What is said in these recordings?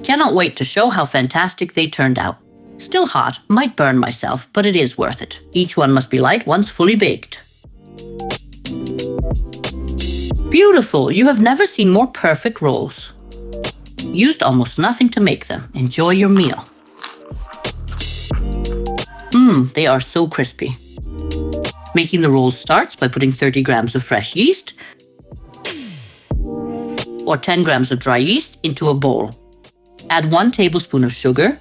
Cannot wait to show how fantastic they turned out. Still hot, might burn myself, but it is worth it. Each one must be light once fully baked. Beautiful! You have never seen more perfect rolls. Used almost nothing to make them. Enjoy your meal. They are so crispy. Making the rolls starts by putting 30 grams of fresh yeast or 10 grams of dry yeast into a bowl. Add 1 tablespoon of sugar,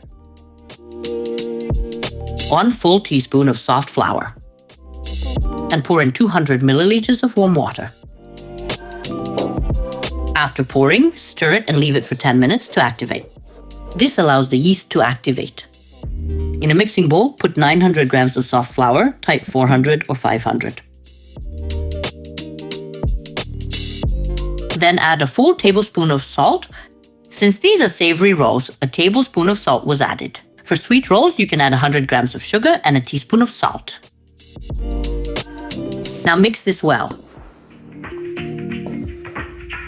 1 full teaspoon of soft flour, and pour in 200 milliliters of warm water. After pouring, stir it and leave it for 10 minutes to activate. This allows the yeast to activate. In a mixing bowl, put 900 grams of soft flour, type 400 or 500. Then add a full tablespoon of salt. Since these are savory rolls, a tablespoon of salt was added. For sweet rolls, you can add 100 grams of sugar and a teaspoon of salt. Now mix this well.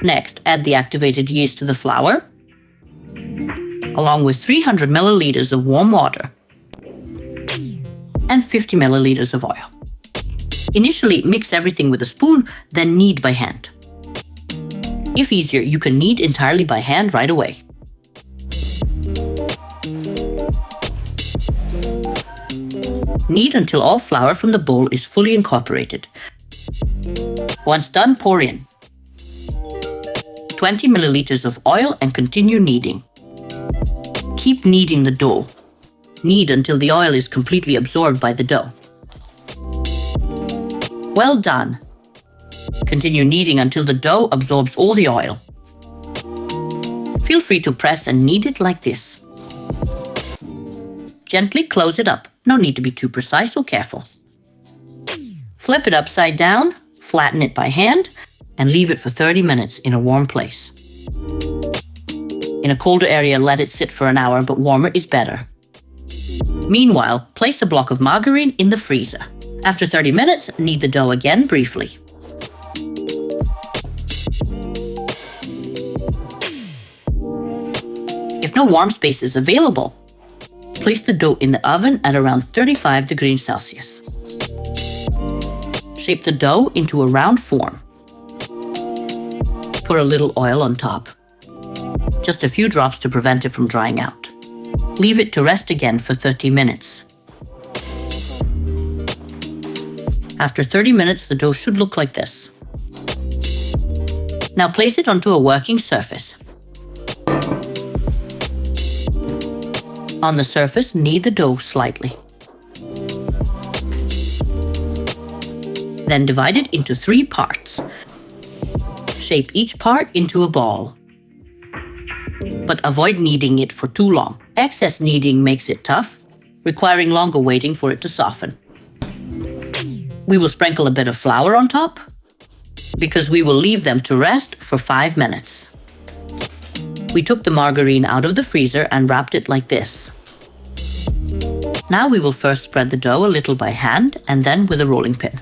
Next, add the activated yeast to the flour, along with 300 milliliters of warm water and 50 milliliters of oil. Initially, mix everything with a spoon, then knead by hand. If easier, you can knead entirely by hand right away. Knead until all flour from the bowl is fully incorporated. Once done, pour in 20 milliliters of oil and continue kneading. Keep kneading the dough. Knead until the oil is completely absorbed by the dough. Well done. Continue kneading until the dough absorbs all the oil. Feel free to press and knead it like this. Gently close it up. No need to be too precise or careful. Flip it upside down, flatten it by hand, and leave it for 30 minutes in a warm place. In a colder area, let it sit for an hour, but warmer is better. Meanwhile, place a block of margarine in the freezer. After 30 minutes, knead the dough again briefly. If no warm space is available, place the dough in the oven at around 35 degrees Celsius. Shape the dough into a round form. Pour a little oil on top. Just a few drops to prevent it from drying out. Leave it to rest again for 30 minutes. After 30 minutes, the dough should look like this. Now place it onto a working surface. On the surface, knead the dough slightly. Then divide it into 3 parts. Shape each part into a ball. But avoid kneading it for too long. Excess kneading makes it tough, requiring longer waiting for it to soften. We will sprinkle a bit of flour on top, because we will leave them to rest for 5 minutes. We took the margarine out of the freezer and wrapped it like this. Now we will first spread the dough a little by hand and then with a rolling pin.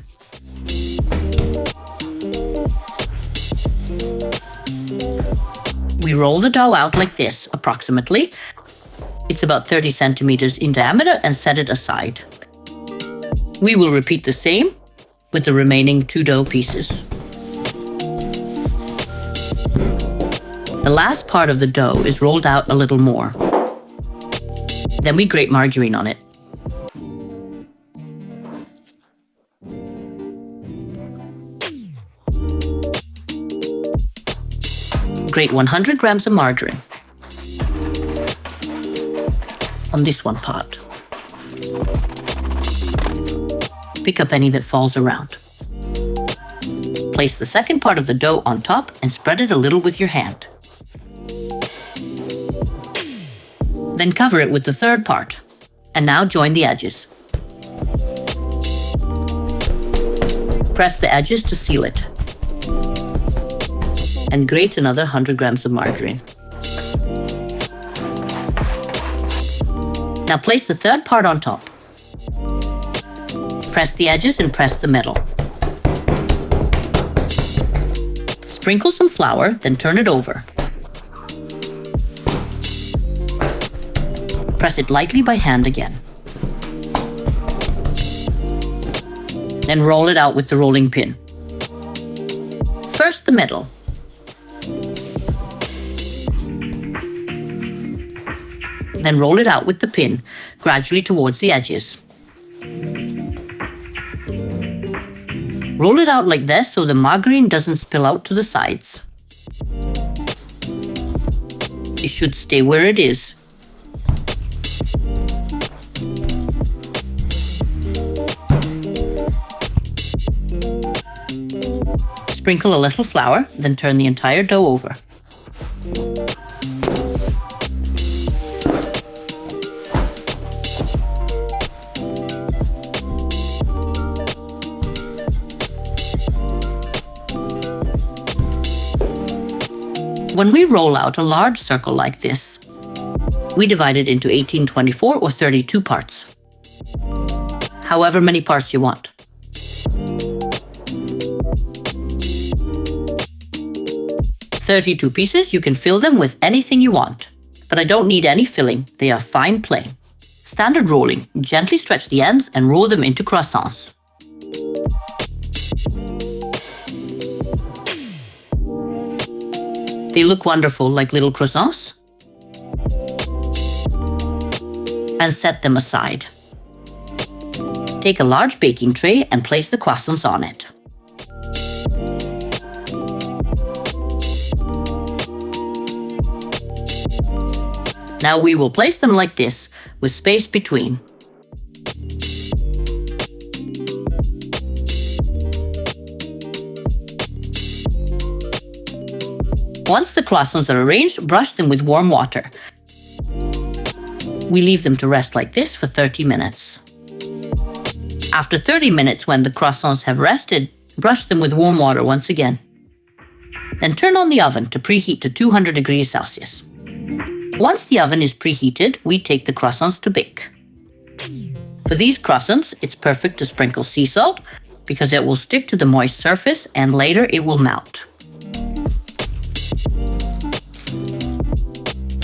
We roll the dough out like this, approximately. It's about 30 centimeters in diameter, and set it aside. We will repeat the same with the remaining 2 dough pieces. The last part of the dough is rolled out a little more. Then we grate margarine on it. Grate 100 grams of margarine on this one part. Pick up any that falls around. Place the second part of the dough on top and spread it a little with your hand. Then cover it with the third part. And now join the edges. Press the edges to seal it. And grate another 100 grams of margarine. Now place the third part on top. Press the edges and press the middle. Sprinkle some flour, then turn it over. Press it lightly by hand again. Then roll it out with the rolling pin. First the middle. Then roll it out with the pin, gradually towards the edges. Roll it out like this so the margarine doesn't spill out to the sides. It should stay where it is. Sprinkle a little flour, then turn the entire dough over. When we roll out a large circle like this, we divide it into 18, 24, or 32 parts. However many parts you want. "32 pieces, you can fill them with anything you want. But I don't need any filling, they are fine plain. Standard rolling, gently stretch the ends and roll them into croissants. They look wonderful like little croissants. And set them aside. Take a large baking tray and place the croissants on it. Now we will place them like this, with space between. Once the croissants are arranged, brush them with warm water. We leave them to rest like this for 30 minutes. After 30 minutes, when the croissants have rested, brush them with warm water once again. Then turn on the oven to preheat to 200 degrees Celsius. Once the oven is preheated, we take the croissants to bake. For these croissants, it's perfect to sprinkle sea salt because it will stick to the moist surface and later it will melt.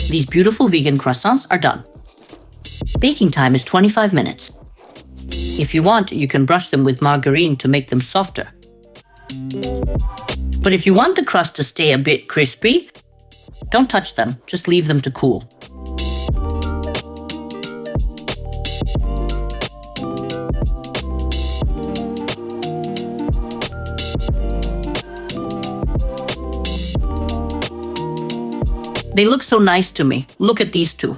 These beautiful vegan croissants are done. Baking time is 25 minutes. If you want, you can brush them with margarine to make them softer. But if you want the crust to stay a bit crispy, don't touch them, just leave them to cool. They look so nice to me. Look at these two.